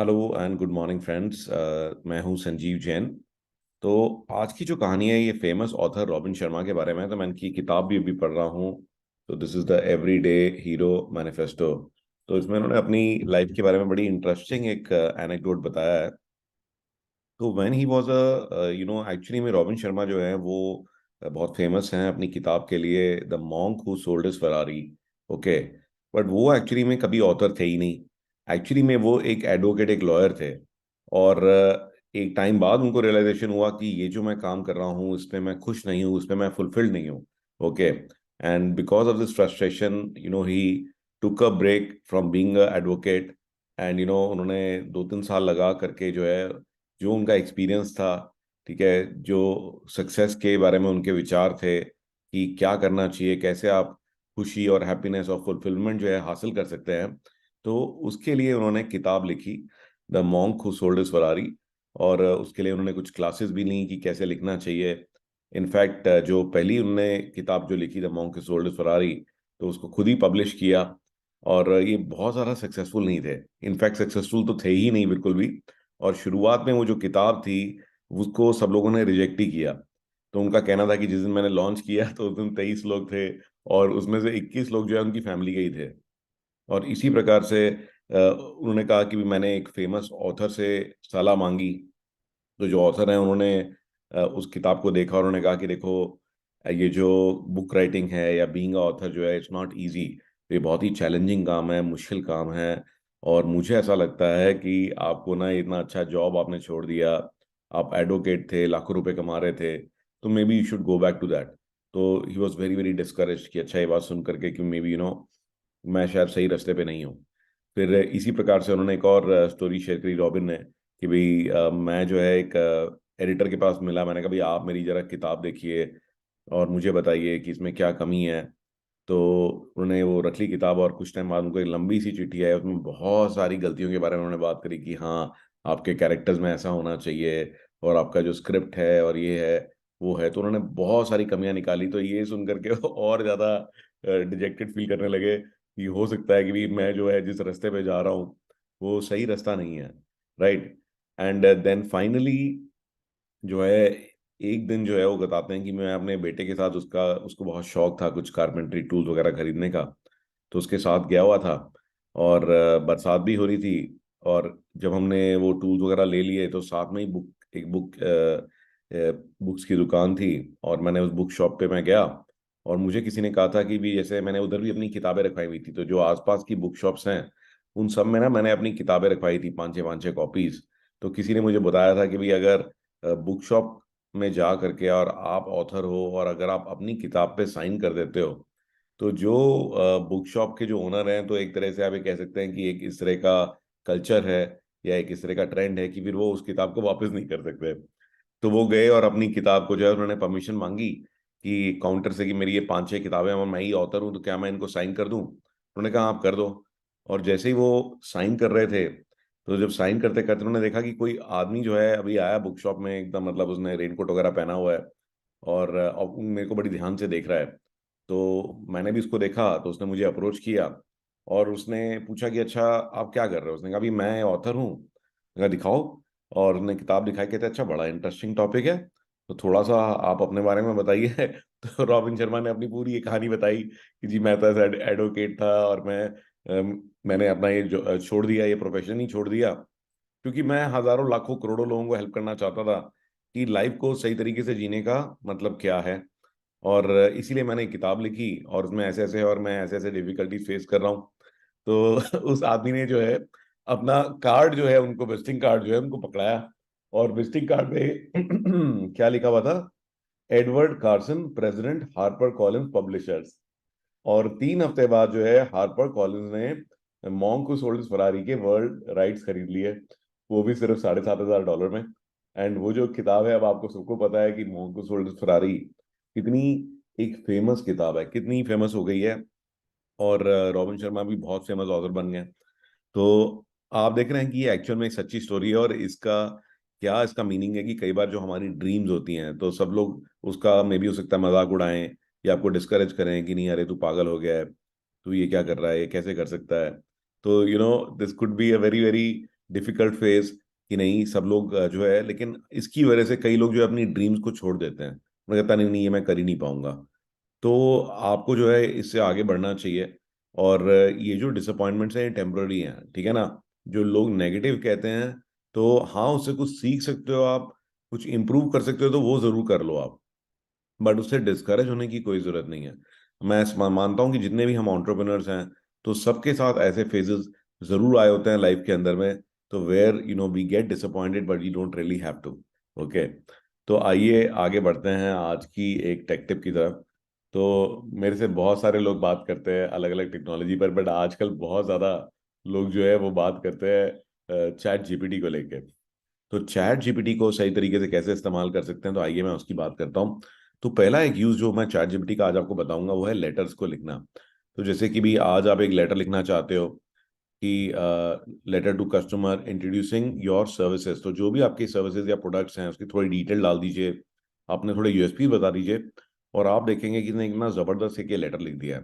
Hello and good morning friends. मैं हूं संजीव जैन। तो आज की जो कहानी है ये फेमस ऑथर रॉबिन शर्मा के बारे में है। तो मैं इनकी किताब भी अभी पढ़ रहा हूँ। तो this is the everyday hero manifesto. तो इसमें उन्होंने अपनी लाइफ के बारे में बड़ी इंटरेस्टिंग एक एनेक्डोट बताया है। तो व्हेन ही वाज एक्चुअली में रॉबिन शर्मा जो है वो बहुत फेमस हैं अपनी किताब के लिए, the monk who sold his Ferrari. Okay. But वो एक्चुअली में कभी ऑथर थे ही नहीं। एक्चुअली में वो एक एडवोकेट, एक लॉयर थे। और एक टाइम बाद उनको रियलाइजेशन हुआ कि ये जो मैं काम कर रहा हूँ इस पे मैं खुश नहीं हूँ, इस पे मैं फुलफिल्ड नहीं हूँ। Okay. And because of this frustration he took a break from being an advocate. And उन्होंने 2-3 साल लगा करके जो है, जो उनका एक्सपीरियंस था, ठीक है, जो सक्सेस के बारे में उनके विचार थे कि क्या करना चाहिए, कैसे आप खुशी और हैप्पीनेस और फुलफिलमेंट जो है हासिल कर सकते हैं। तो उसके लिए उन्होंने किताब लिखी, the monk who sold his Ferrari. और उसके लिए उन्होंने कुछ क्लासेस भी ली कि कैसे लिखना चाहिए। इनफैक्ट जो पहली उन्होंने किताब जो लिखी, the monk who sold his Ferrari, तो उसको खुद ही पब्लिश किया। और ये बहुत ज़्यादा सक्सेसफुल नहीं थे। इनफैक्ट सक्सेसफुल तो थे ही नहीं बिल्कुल भी। और शुरुआत में वो जो किताब थी उसको सब लोगों ने रिजेक्ट ही किया। तो उनका कहना था कि जिस दिन मैंने लॉन्च किया तो उस दिन 23 लोग थे, और उसमें से 21 लोग जो है उनकी फैमिली के ही थे। और इसी प्रकार से उन्होंने कहा कि भी मैंने एक फेमस ऑथर से सलाह मांगी। तो जो ऑथर हैं उन्होंने उस किताब को देखा और उन्होंने कहा कि देखो, ये जो बुक राइटिंग है या बीइंग अ ऑथर जो है, इट्स नॉट इजी। ये बहुत ही चैलेंजिंग काम है, मुश्किल काम है। और मुझे ऐसा लगता है कि आपको ना इतना अच्छा जॉब आपने छोड़ दिया। आप एडवोकेट थे, लाखों रुपए कमा रहे थे, तो maybe you should go back to that. तो he was very very discourage कि अच्छा, ये बात सुन करके कि मे बी मैं शायद सही रास्ते पे नहीं हूँ। फिर इसी प्रकार से उन्होंने एक और स्टोरी शेयर करी रॉबिन ने कि भाई मैं जो है एक एडिटर के पास मिला। मैंने कहा भाई आप मेरी जरा किताब देखिए और मुझे बताइए कि इसमें क्या कमी है। तो उन्होंने वो रख ली किताब और कुछ टाइम बाद उनको एक लंबी सी चिट्ठी आई। उसमें बहुत सारी गलतियों के बारे में उन्होंने बात करी कि हाँ, आपके कैरेक्टर्स में ऐसा होना चाहिए, और आपका जो स्क्रिप्ट है और ये है वो है। तो उन्होंने बहुत सारी कमियां निकाली। तो ये सुन करके वो और ज़्यादा डिजेक्टेड फील करने लगे कि हो सकता है कि भी मैं जो है जिस रास्ते पे जा रहा हूँ वो सही रास्ता नहीं है। राइट। एंड देन फाइनली जो है, एक दिन जो है वो बताते हैं कि मैं अपने बेटे के साथ, उसका उसको बहुत शौक था कुछ कारपेंट्री टूल्स वगैरह खरीदने का। तो उसके साथ गया हुआ था। और बरसात भी हो रही थी। और जब हमने वो टूल्स वगैरह ले लिए तो साथ में ही बुक्स की दुकान थी। और मैंने उस बुक शॉप पे मैं गया। और मुझे किसी ने कहा था कि भी जैसे मैंने उधर भी अपनी किताबें रखवाई हुई थी, तो जो आसपास की बुक शॉप्स हैं उन सब में ना मैंने अपनी किताबें रखवाई थी, 5-6 कॉपीज। तो किसी ने मुझे बताया था कि भाई अगर बुक शॉप में जा करके और आप ऑथर हो और अगर आप अपनी किताब पे साइन कर देते हो, तो जो बुक शॉप के जो ओनर हैं, तो एक तरह से आप ये कह सकते हैं कि एक इस तरह का कल्चर है या एक इस तरह का ट्रेंड है कि फिर वो उस किताब को वापस नहीं कर सकते। तो वो गए और अपनी किताब को जो है उन्होंने परमिशन मांगी कि काउंटर से कि मेरी ये 5-6 किताबें हैं और मैं ही ऑथर हूँ, तो क्या मैं इनको साइन कर दूँ? उन्होंने कहा आप कर दो। और जैसे ही वो साइन कर रहे थे, तो जब साइन करते करते उन्होंने देखा कि कोई आदमी जो है अभी आया बुक शॉप में, एकदम मतलब उसने रेनकोट वगैरह पहना हुआ है। और अब मेरे को बड़ी ध्यान से देख रहा है। तो मैंने भी उसको देखा, तो उसने मुझे अप्रोच किया। और उसने पूछा कि अच्छा आप क्या कर रहे हो? उसने कहा भी मैं ऑथर हूँ। मैंने कहा दिखाओ। और उसने किताब दिखाई, कहते अच्छा बड़ा इंटरेस्टिंग टॉपिक है, तो थोड़ा सा आप अपने बारे में बताइए। तो रॉबिन शर्मा ने अपनी पूरी ये कहानी बताई कि जी मैं तो ऐसा एडवोकेट था और मैंने अपना ये छोड़ दिया, ये प्रोफेशन ही छोड़ दिया, क्योंकि मैं हजारों लाखों करोड़ों लोगों को हेल्प करना चाहता था कि लाइफ को सही तरीके से जीने का मतलब क्या है। और इसीलिए मैंने एक किताब लिखी और उसमें ऐसे ऐसे और मैं ऐसे ऐसे डिफिकल्टी फेस कर रहा हूँ। तो उस आदमी ने जो है अपना कार्ड जो है, उनको विजिटिंग कार्ड जो है उनको पकड़ाया। और विजिटिंग कार्ड पे क्या लिखा हुआ था? Edward Carson, president, Harper Collins publishers. और 3 हफ्ते बाद जो है हार्पर कॉलिन्स ने मॉन्क को सोल्ड फरारी के वर्ल्ड राइट्स खरीद लिए, वो भी सिर्फ $7,500 में। एंड वो जो किताब है, अब आपको सबको पता है कि मॉन्क को सोल्ड फरारी कितनी एक फेमस किताब है, कितनी फेमस हो गई है। और रॉबिन शर्मा भी बहुत फेमस ऑथर बन गए। तो आप देख रहे हैं कि ये एक्चुअल में एक सच्ची स्टोरी है। और इसका क्या, इसका मीनिंग है कि कई बार जो हमारी ड्रीम्स होती हैं तो सब लोग उसका मे भी हो सकता है मजाक उड़ाएं या आपको डिस्करेज करें कि नहीं अरे तू पागल हो गया है, तू ये क्या कर रहा है, ये कैसे कर सकता है। तो this could be a very very difficult phase कि नहीं सब लोग जो है, लेकिन इसकी वजह से कई लोग जो है अपनी ड्रीम्स को छोड़ देते हैं। उन्हें कहता नहीं नहीं, ये मैं कर ही नहीं पाऊंगा। तो आपको जो है इससे आगे बढ़ना चाहिए। और ये जो डिसअपॉइंटमेंट्स हैं ये टेम्पररी हैं, ठीक है ना। जो लोग नेगेटिव कहते हैं, तो हाँ उससे कुछ सीख सकते हो आप, कुछ इम्प्रूव कर सकते हो, तो वो जरूर कर लो आप। बट उससे डिस्करेज होने की कोई जरूरत नहीं है। मैं मानता हूँ कि जितने भी हम एंटरप्रेन्योर्स हैं, तो सबके साथ ऐसे फेजेस जरूर आए होते हैं लाइफ के अंदर में। तो where we get disappointed but you don't really have to. Okay. तो आइए आगे बढ़ते हैं आज की एक टेक टिप की तरफ। तो मेरे से बहुत सारे लोग बात करते हैं अलग अलग टेक्नोलॉजी पर, बट आजकल बहुत ज्यादा लोग जो है वो बात करते हैं चैट जीपीटी को लेके। तो चैट जीपीटी को सही तरीके से कैसे इस्तेमाल कर सकते हैं, तो आइए मैं उसकी बात करता हूँ। तो पहला एक यूज जो मैं चैट जीपीटी का आज आपको बताऊंगा वो है लेटर्स को लिखना। तो जैसे कि भी आज आप एक लेटर लिखना चाहते हो कि letter to customer introducing your services, तो जो भी आपकी सर्विसेज या प्रोडक्ट्स हैं उसकी थोड़ी डिटेल डाल दीजिए, आपने थोड़े यूएसपी बता दीजिए, और आप देखेंगे कि इसने इतना जबरदस्त एक ये लेटर लिख दिया है।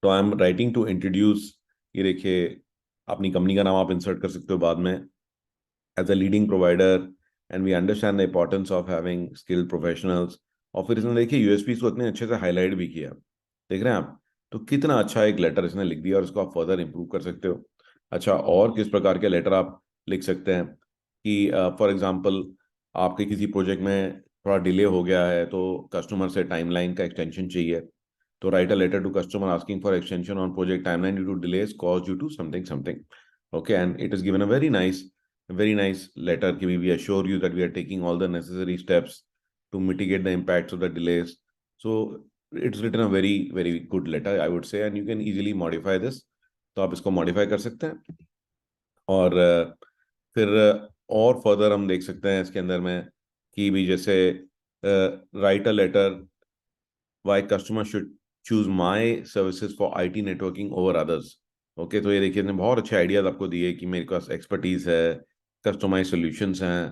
तो I am writing to introduce, ये देखिए अपनी कंपनी का नाम आप इंसर्ट कर सकते हो बाद में, as a leading provider, and we understand the importance of having skilled professionals। और फिर इसने देखिए यूएसपी को इतने अच्छे से हाईलाइट भी किया, देख रहे हैं आप। तो कितना अच्छा एक लेटर इसने लिख दिया, और इसको आप फर्दर इंप्रूव कर सकते हो। अच्छा, और किस प्रकार के लेटर आप लिख सकते हैं कि फॉर एग्जांपल आपके किसी प्रोजेक्ट में थोड़ा डिले हो गया है, तो कस्टमर से टाइमलाइन का एक्सटेंशन चाहिए, तो write a letter to customer asking for extension on project timeline due to delays cause due to something something. Okay, and it is given a very nice letter. We assure you that we are taking all the necessary steps to mitigate the impacts of the delays. So it's written a very good letter, I would say, and you can easily modify this. तो आप इसको modify कर सकते हैं। और फिर और further हम देख सकते हैं इसके अंदर में कि भी जैसे write a letter why customer should choose my services for IT networking over others। Okay, तो ये देखिए इसने बहुत अच्छे आइडियाज आपको दिए कि मेरे पास एक्सपर्टीज है, कस्टमाइज सॉल्यूशंस हैं,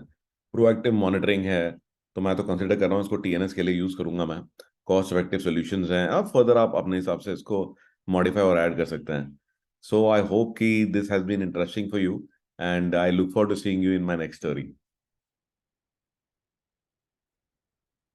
प्रोएक्टिव मॉनिटरिंग है। तो मैं तो कंसिडर कर रहा हूँ इसको टीएनएस के लिए यूज करूंगा मैं। कॉस्ट इफेक्टिव सॉल्यूशंस हैं, अब फर्दर आप अपने हिसाब से इसको मॉडिफाई और ऐड कर सकते हैं। सो आई होप कि this has been interesting for you, and I look forward to seeing you in my next story.